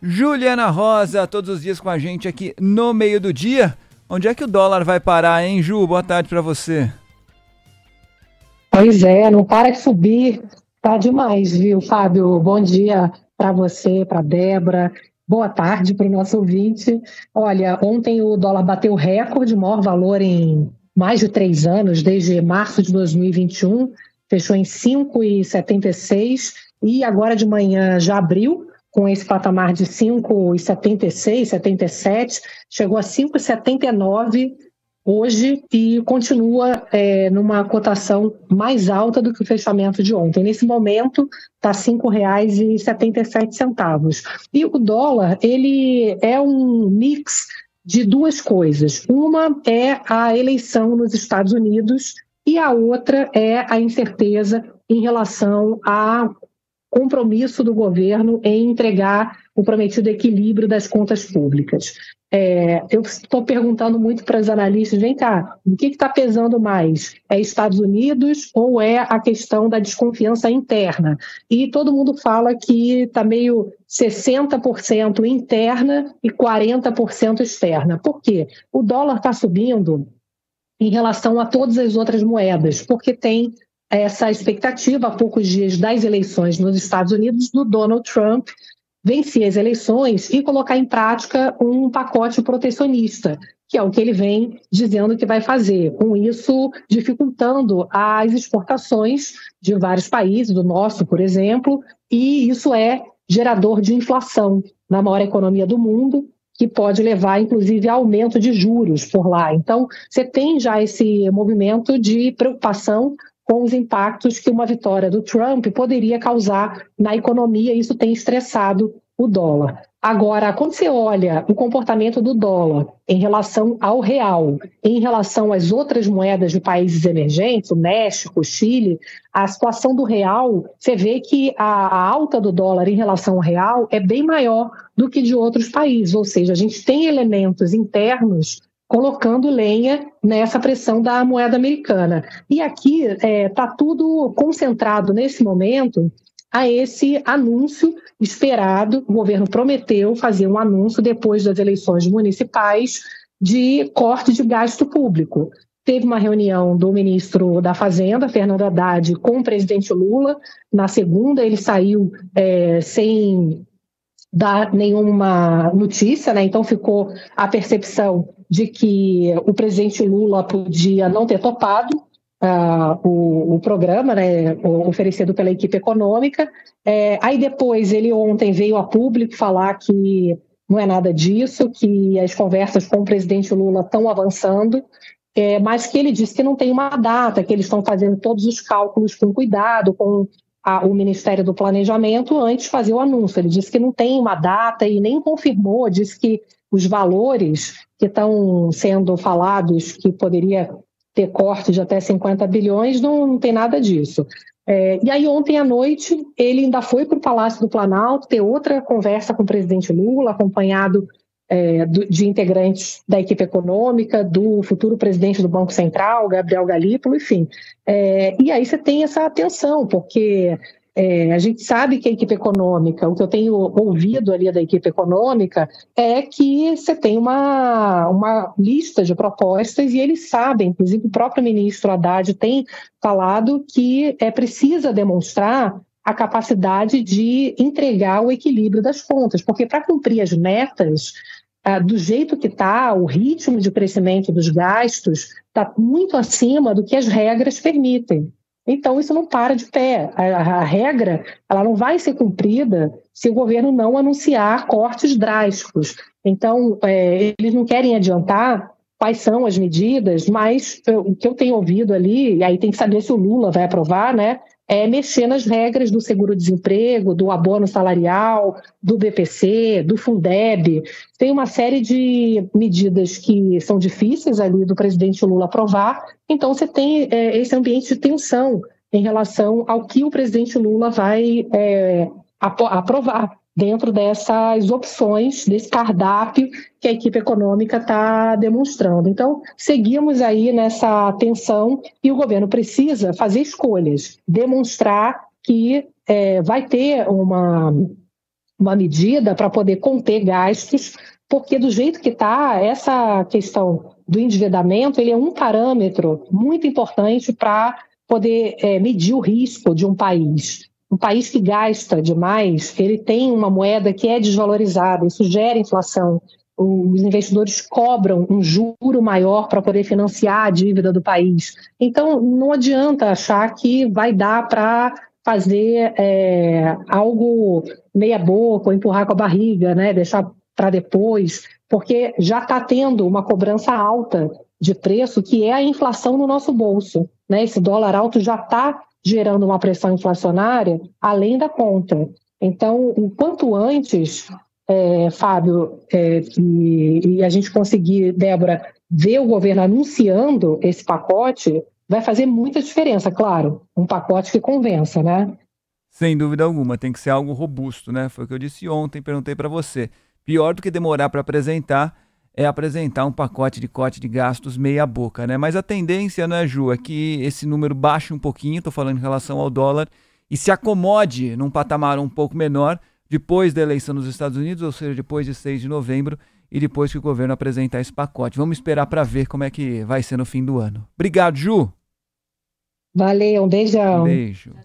Juliana Rosa, todos os dias com a gente aqui no meio do dia. Onde é que o dólar vai parar, hein, Ju? Boa tarde pra você. Pois é, não para de subir, tá demais, viu, Fábio? Bom dia para você, para Débora. Boa tarde para o nosso ouvinte. Olha, ontem o dólar bateu recorde, maior valor em mais de 3 anos, desde março de 2021, fechou em 5,76 e agora de manhã já abriu com esse patamar de 5,76, 77, chegou a 5,79 hoje e continua numa cotação mais alta do que o fechamento de ontem. Nesse momento está R$ 5,77. E o dólar, ele é um mix de duas coisas. Uma é a eleição nos Estados Unidos e a outra é a incerteza em relação ao compromisso do governo em entregar o prometido equilíbrio das contas públicas. Eu estou perguntando muito para os analistas, vem cá, o que está pesando mais? É Estados Unidos ou é a questão da desconfiança interna? E todo mundo fala que está meio 60% interna e 40% externa. Por quê? O dólar está subindo em relação a todas as outras moedas, porque tem essa expectativa, há poucos dias das eleições nos Estados Unidos, do Donald Trump vencer as eleições e colocar em prática um pacote protecionista, que é o que ele vem dizendo que vai fazer, com isso dificultando as exportações de vários países, do nosso, por exemplo, e isso é gerador de inflação na maior economia do mundo, que pode levar, inclusive, a aumento de juros por lá. Então, você tem já esse movimento de preocupação com os impactos que uma vitória do Trump poderia causar na economia, e isso tem estressado o dólar. Agora, quando você olha o comportamento do dólar em relação ao real, em relação às outras moedas de países emergentes, o México, o Chile, a situação do real, você vê que a alta do dólar em relação ao real é bem maior do que de outros países, ou seja, a gente tem elementos internos colocando lenha nessa pressão da moeda americana. E aqui está tudo concentrado nesse momento a esse anúncio esperado. O governo prometeu fazer um anúncio depois das eleições municipais de corte de gasto público. Teve uma reunião do ministro da Fazenda, Fernando Haddad, com o presidente Lula. Na segunda, ele saiu sem dar nenhuma notícia, né? Então ficou a percepção de que o presidente Lula podia não ter topado o programa, né, oferecido pela equipe econômica. Aí depois ele ontem veio a público falar que não é nada disso, que as conversas com o presidente Lula estão avançando, mas que ele disse que não tem uma data, que eles estão fazendo todos os cálculos com cuidado, com o Ministério do Planejamento, antes de fazer o anúncio. Ele disse que não tem uma data e nem confirmou, disse que os valores que estão sendo falados, que poderia ter corte de até 50 bilhões, não tem nada disso. E aí ontem à noite ele ainda foi para o Palácio do Planalto ter outra conversa com o presidente Lula, acompanhado de integrantes da equipe econômica, do futuro presidente do Banco Central, Gabriel Galípolo, enfim. E aí você tem essa tensão, porque a gente sabe que a equipe econômica, o que eu tenho ouvido ali da equipe econômica, é que você tem uma lista de propostas e eles sabem, inclusive o próprio ministro Haddad tem falado que precisa demonstrar a capacidade de entregar o equilíbrio das contas, porque para cumprir as metas, do jeito que está, o ritmo de crescimento dos gastos está muito acima do que as regras permitem. Então, isso não para de pé. A regra ela não vai ser cumprida se o governo não anunciar cortes drásticos. Então, eles não querem adiantar quais são as medidas, mas o que eu tenho ouvido ali, e aí tem que saber se o Lula vai aprovar, né, é mexer nas regras do seguro-desemprego, do abono salarial, do BPC, do Fundeb. Tem uma série de medidas que são difíceis ali do presidente Lula aprovar, então você tem esse ambiente de tensão em relação ao que o presidente Lula vai aprovar dentro dessas opções, desse cardápio que a equipe econômica está demonstrando. Então, seguimos aí nessa tensão e o governo precisa fazer escolhas, demonstrar que vai ter uma medida para poder conter gastos, porque do jeito que está, essa questão do endividamento, ele é um parâmetro muito importante para poder medir o risco de um país. Um país que gasta demais, ele tem uma moeda que é desvalorizada, isso gera inflação. Os investidores cobram um juro maior para poder financiar a dívida do país. Então, não adianta achar que vai dar para fazer algo meia boca ou empurrar com a barriga, né? Deixar para depois, porque já está tendo uma cobrança alta de preço, que é a inflação no nosso bolso, né? Esse dólar alto já está gerando uma pressão inflacionária além da conta. Então, o quanto antes, Fábio, e a gente conseguir, Débora, ver o governo anunciando esse pacote, vai fazer muita diferença, claro. Um pacote que convença, né? Sem dúvida alguma, tem que ser algo robusto, né? Foi o que eu disse ontem, perguntei para você. Pior do que demorar para apresentar é apresentar um pacote de corte de gastos meia boca, né? Mas a tendência, né, Ju, é que esse número baixe um pouquinho, estou falando em relação ao dólar, e se acomode num patamar um pouco menor depois da eleição nos Estados Unidos, ou seja, depois de 6 de novembro e depois que o governo apresentar esse pacote. Vamos esperar para ver como é que vai ser no fim do ano. Obrigado, Ju. Valeu, um beijão. Um beijo.